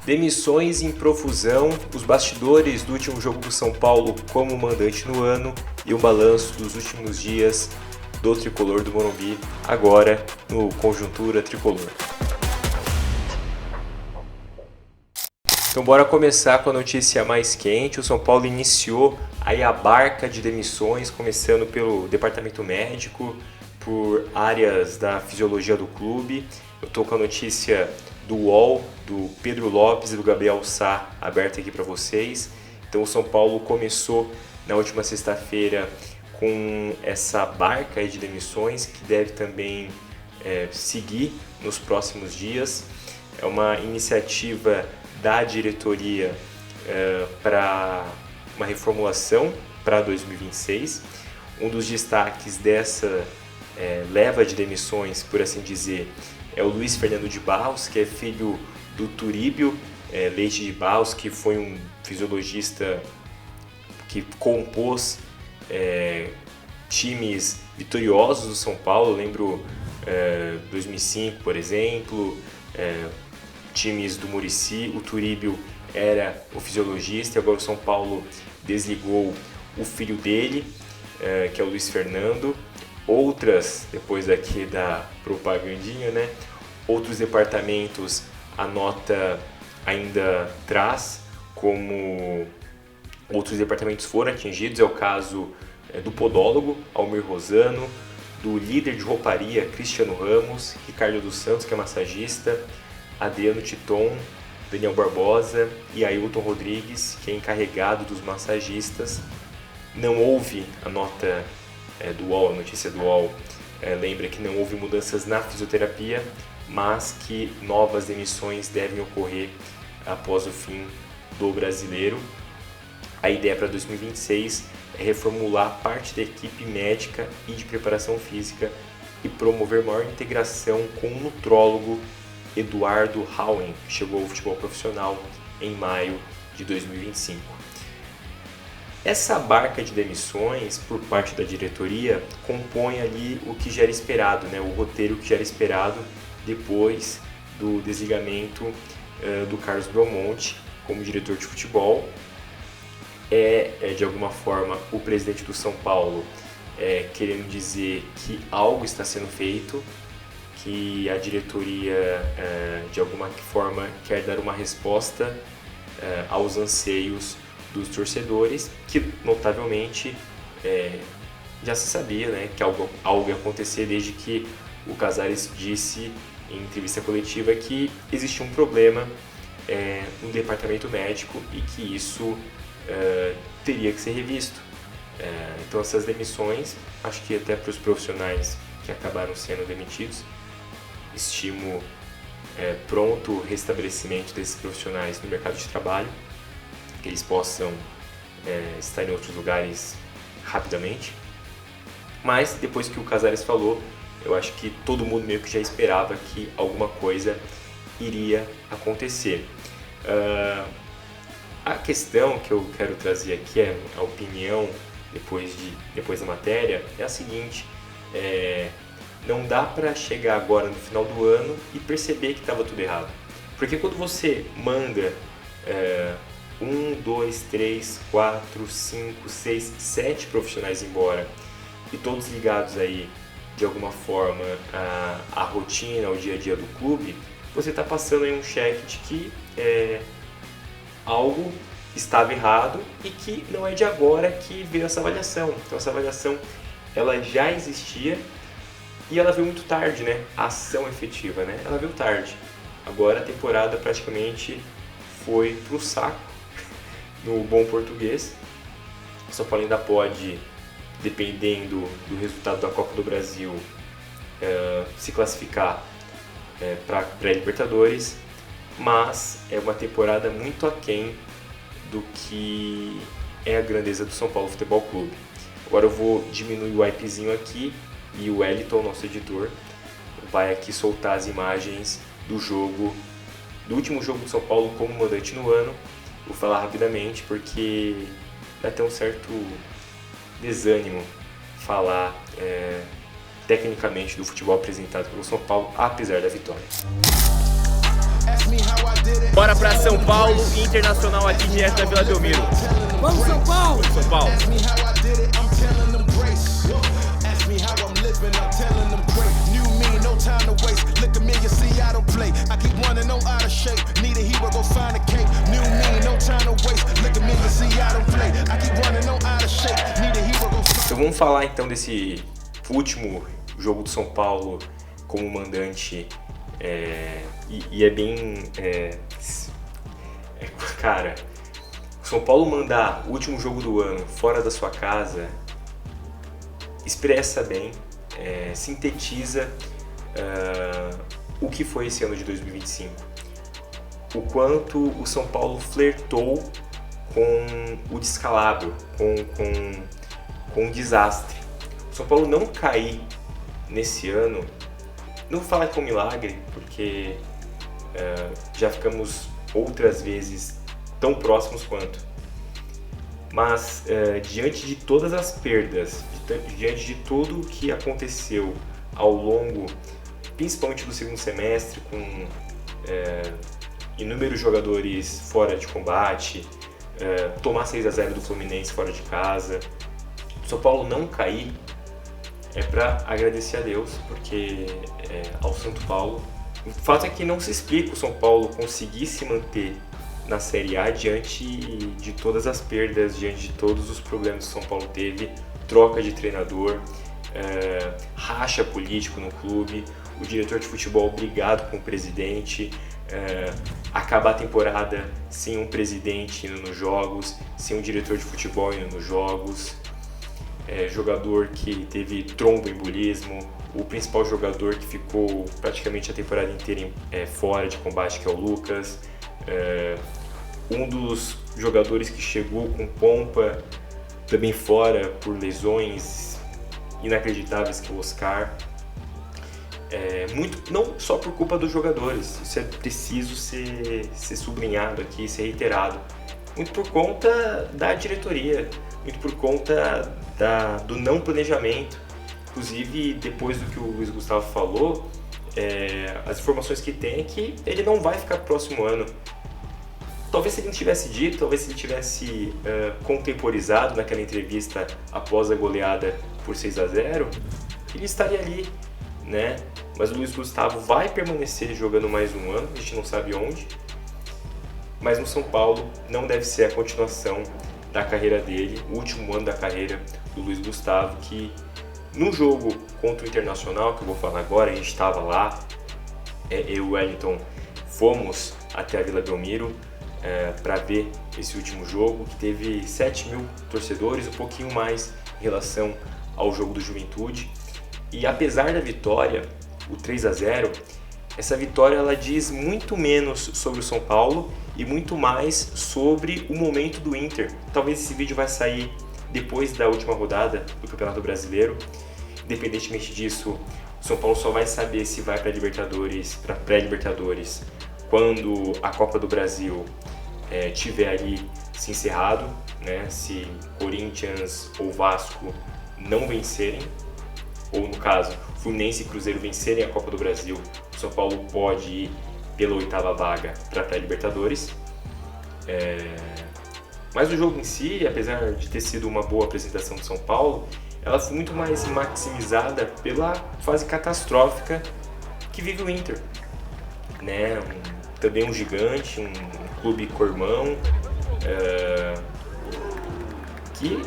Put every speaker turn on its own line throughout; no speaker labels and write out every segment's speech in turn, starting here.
Demissões em profusão, os bastidores do último jogo do São Paulo como mandante no ano e um balanço dos últimos dias do tricolor do Morumbi, agora no Conjuntura Tricolor. Então bora começar com a notícia mais quente. O São Paulo iniciou aí a barca de demissões, começando pelo departamento médico, por áreas da fisiologia do clube. Eu tô com a notícia do UOL, do Pedro Lopes e do Gabriel Sá aberta aqui para vocês. Então o São Paulo começou na última sexta-feira com essa barca de demissões que deve também seguir nos próximos dias. É uma iniciativa da diretoria para uma reformulação para 2026. Um dos destaques dessa leva de demissões, por assim dizer, é o Luiz Fernando de Barros, que é filho do Turíbio Leite de Barros, que foi um fisiologista que compôs times vitoriosos do São Paulo. Eu lembro 2005, por exemplo, times do Muricy. O Turíbio era o fisiologista e agora o São Paulo desligou o filho dele, que é o Luiz Fernando. Outras, depois aqui da propagandinha, né? Outros departamentos a nota ainda traz, como outros departamentos foram atingidos. É o caso do podólogo, Almir Rosano, do líder de rouparia, Cristiano Ramos, Ricardo dos Santos, que é massagista, Adriano Titon, Daniel Barbosa e Ailton Rodrigues, que é encarregado dos massagistas. Não houve a nota do UOL, a notícia do UOL lembra que não houve mudanças na fisioterapia, mas que novas demissões devem ocorrer após o fim do Brasileiro. A ideia para 2026 é reformular parte da equipe médica e de preparação física e promover maior integração com o nutrólogo Eduardo Hauen, que chegou ao futebol profissional em maio de 2025. Essa barca de demissões por parte da diretoria compõe ali o que já era esperado, né? O roteiro que já era esperado depois do desligamento do Carlos Belmonte como diretor de futebol. De alguma forma o presidente do São Paulo querendo dizer que algo está sendo feito, que a diretoria de alguma forma quer dar uma resposta aos anseios dos torcedores, que notavelmente já se sabia, né, que algo ia acontecer desde que o Casares disse em entrevista coletiva que existia um problema no departamento médico e que isso teria que ser revisto. Então essas demissões, acho que até para os profissionais que acabaram sendo demitidos, estimo pronto restabelecimento desses profissionais no mercado de trabalho, que eles possam estar em outros lugares rapidamente. Mas depois que o Casares falou, eu acho que todo mundo meio que já esperava que alguma coisa iria acontecer. A questão que eu quero trazer aqui, a opinião depois da matéria, é a seguinte: não dá para chegar agora no final do ano e perceber que estava tudo errado. Porque quando você manda 1, 2, 3, 4, 5, 6, 7 profissionais embora e todos ligados aí de alguma forma à rotina, ao dia a dia do clube, você está passando aí um cheque de que algo estava errado e que não é de agora que veio essa avaliação. Então essa avaliação ela já existia e ela veio muito tarde, né? A ação efetiva, né? Ela veio tarde. Agora a temporada praticamente foi pro saco, no bom português. O São Paulo ainda pode, dependendo do resultado da Copa do Brasil, se classificar para a pré-Libertadores, mas é uma temporada muito aquém do que é a grandeza do São Paulo Futebol Clube. Agora eu vou diminuir o wipezinho aqui e o Wellington, nosso editor, vai aqui soltar as imagens do último jogo do São Paulo como mandante no ano. Vou falar rapidamente porque dá até um certo desânimo falar tecnicamente do futebol apresentado pelo São Paulo, apesar da vitória. Bora pra São Paulo, Internacional aqui direto da Vila Belmiro.
Vamos, São Paulo!
São Paulo. Então vamos falar então desse último jogo do São Paulo como mandante, e é bem... cara, o São Paulo mandar o último jogo do ano fora da sua casa expressa bem, sintetiza o que foi esse ano de 2025. O quanto o São Paulo flertou com o descalabro, com o desastre. O São Paulo não cair nesse ano, não vou falar que é um milagre, porque já ficamos outras vezes tão próximos quanto. Mas diante de todas as perdas, diante de tudo o que aconteceu ao longo, principalmente do segundo semestre, com inúmeros jogadores fora de combate, tomar 6-0 do Fluminense fora de casa, o São Paulo não cair é para agradecer a Deus, porque ao Santo Paulo, o fato é que não se explica o São Paulo conseguir se manter na Série A diante de todas as perdas, diante de todos os problemas que o São Paulo teve, troca de treinador, racha político no clube, o diretor de futebol brigado com o presidente, acabar a temporada sem um presidente indo nos jogos, sem um diretor de futebol indo nos jogos, jogador que teve tromboembolismo, o principal jogador que ficou praticamente a temporada inteira fora de combate, que é o Lucas, um dos jogadores que chegou com pompa também fora por lesões inacreditáveis, que é o Oscar. Muito, não só por culpa dos jogadores, isso é preciso ser sublinhado aqui, ser reiterado, muito por conta da diretoria, muito por conta do não planejamento. Inclusive, depois do que o Luiz Gustavo falou, as informações que tem é que ele não vai ficar pro próximo ano. Talvez se ele não tivesse dito, talvez se ele tivesse contemporizado naquela entrevista após a goleada por 6-0, ele estaria ali, né? Mas o Luiz Gustavo vai permanecer jogando mais um ano, a gente não sabe onde, mas no São Paulo não deve ser a continuação da carreira dele, o último ano da carreira do Luiz Gustavo, que no jogo contra o Internacional, que eu vou falar agora, a gente estava lá, eu e o Wellington fomos até a Vila Belmiro para ver esse último jogo, que teve 7.000 torcedores, um pouquinho mais em relação ao jogo do Juventude. E apesar da vitória, o 3-0, essa vitória ela diz muito menos sobre o São Paulo e muito mais sobre o momento do Inter. Talvez esse vídeo vai sair depois da última rodada do Campeonato Brasileiro. Independentemente disso, o São Paulo só vai saber se vai para Libertadores, para pré-Libertadores, quando a Copa do Brasil tiver ali se encerrado, né? Se Corinthians ou Vasco não vencerem, ou no caso, Fluminense e Cruzeiro vencerem a Copa do Brasil, o São Paulo pode ir pela 8ª vaga para a pré-Libertadores. Mas o jogo em si, apesar de ter sido uma boa apresentação do São Paulo, ela foi muito mais maximizada pela fase catastrófica que vive o Inter, né? Também um gigante, um clube cormão, que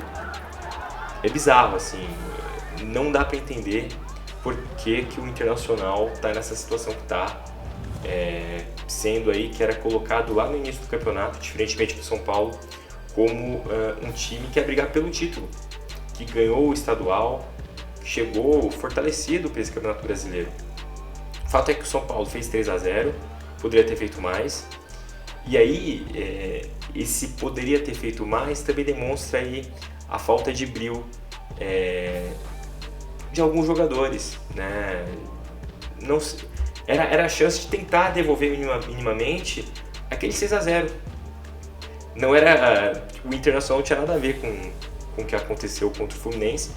é bizarro, assim, não dá para entender por que o Internacional está nessa situação que está, sendo aí que era colocado lá no início do campeonato, diferentemente do São Paulo, como um time que ia brigar pelo título, que ganhou o estadual, chegou fortalecido para esse Campeonato Brasileiro. O fato é que o São Paulo fez 3-0, poderia ter feito mais, e aí esse poderia ter feito mais também demonstra aí a falta de brio de alguns jogadores, né? Não, era a chance de tentar devolver minimamente aquele 6-0. Não era, o Internacional não tinha nada a ver com o que aconteceu contra o Fluminense,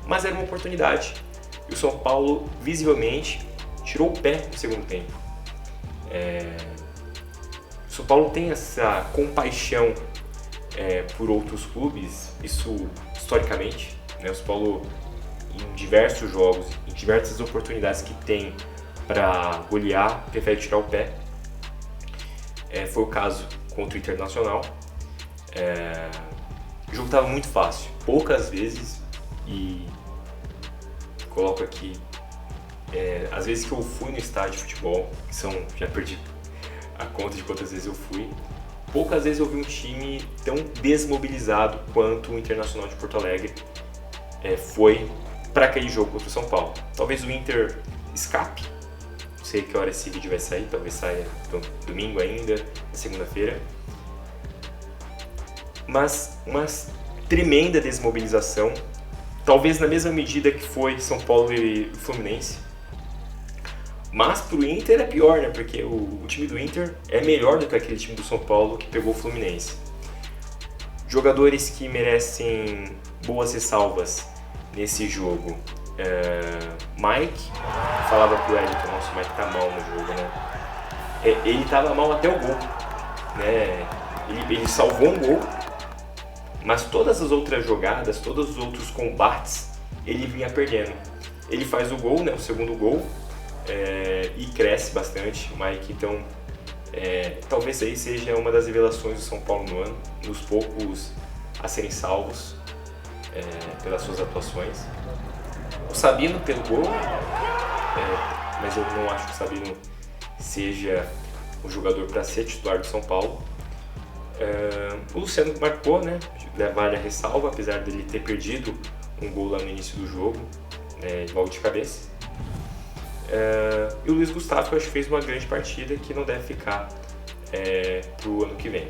mas era uma oportunidade. E o São Paulo visivelmente tirou o pé no segundo tempo. São Paulo tem essa compaixão por outros clubes, isso historicamente, né? O São Paulo, em diversos jogos, em diversas oportunidades que tem para golear, prefere tirar o pé. Foi o caso contra o Internacional. O jogo estava muito fácil, poucas vezes, e coloco aqui, às vezes que eu fui no estádio de futebol, já perdi a conta de quantas vezes eu fui, poucas vezes eu vi um time tão desmobilizado quanto o Internacional de Porto Alegre foi para aquele jogo contra o São Paulo. Talvez o Inter escape, não sei que hora esse vídeo vai sair, talvez saia domingo ainda, na segunda-feira, mas uma tremenda desmobilização, talvez na mesma medida que foi São Paulo e Fluminense. Mas pro Inter é pior, né? Porque o time do Inter é melhor do que aquele time do São Paulo que pegou o Fluminense. Jogadores que merecem boas ressalvas nesse jogo. Mike, falava pro Wellington, nossa, o Mike tá mal no jogo, né? Ele tava mal até o gol, né? Ele salvou um gol, mas todas as outras jogadas, todos os outros combates, ele vinha perdendo. Ele faz o gol, né? O segundo gol. E cresce bastante o Mike, então talvez aí seja uma das revelações do São Paulo no ano, dos poucos a serem salvos pelas suas atuações. O Sabino pelo gol, mas eu não acho que o Sabino seja o jogador para ser titular do São Paulo. O Luciano marcou, né? Vale a ressalva, apesar dele ter perdido um gol lá no início do jogo, logo de cabeça. E o Luiz Gustavo, que eu acho que fez uma grande partida que não deve ficar pro ano que vem.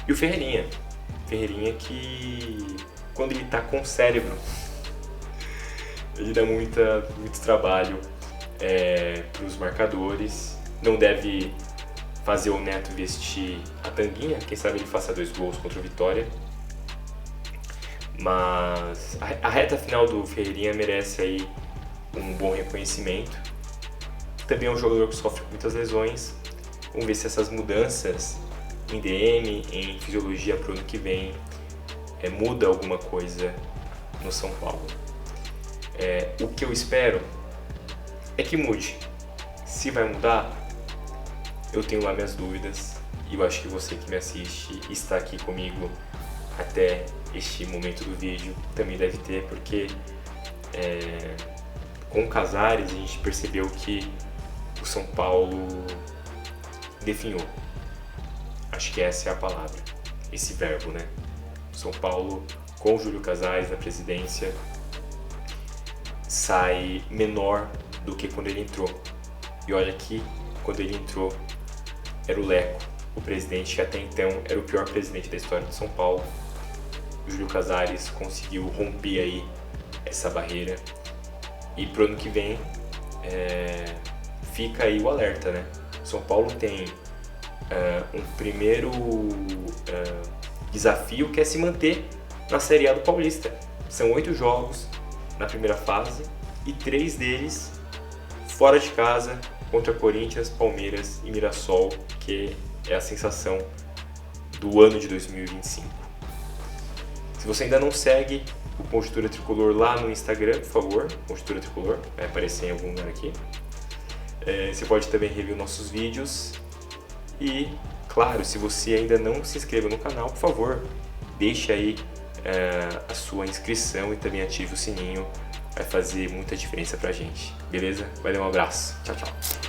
E o Ferreirinha que quando ele tá com o cérebro, ele dá muito trabalho pros marcadores, não deve fazer o Neto vestir a tanguinha, quem sabe ele faça 2 gols contra o Vitória. Mas a reta final do Ferreirinha merece aí um bom reconhecimento. Também é um jogador que sofre com muitas lesões. Vamos ver se essas mudanças em DM, em fisiologia para o ano que vem, muda alguma coisa no São Paulo. O que eu espero é que mude. Se vai mudar, eu tenho lá minhas dúvidas, e eu acho que você que me assiste e está aqui comigo até este momento do vídeo também deve ter, porque com o Casares a gente percebeu que o São Paulo definhou. Acho que essa é a palavra, esse verbo, né? O São Paulo, com o Júlio Casares na presidência, sai menor do que quando ele entrou. E olha que quando ele entrou era o Leco, o presidente que até então era o pior presidente da história de São Paulo. O Júlio Casares conseguiu romper aí essa barreira. E pro ano que vem fica aí o alerta, né? São Paulo tem um primeiro desafio, que é se manter na Série A do Paulista. São 8 jogos na primeira fase e 3 deles fora de casa, contra Corinthians, Palmeiras e Mirassol, que é a sensação do ano de 2025. Se você ainda não segue o Conjuntura Tricolor lá no Instagram, por favor, Conjuntura Tricolor, vai aparecer em algum lugar aqui. Você pode também rever nossos vídeos e, claro, se você ainda não se inscreveu no canal, por favor, deixe aí a sua inscrição e também ative o sininho, vai fazer muita diferença pra gente, beleza? Valeu, um abraço, tchau, tchau!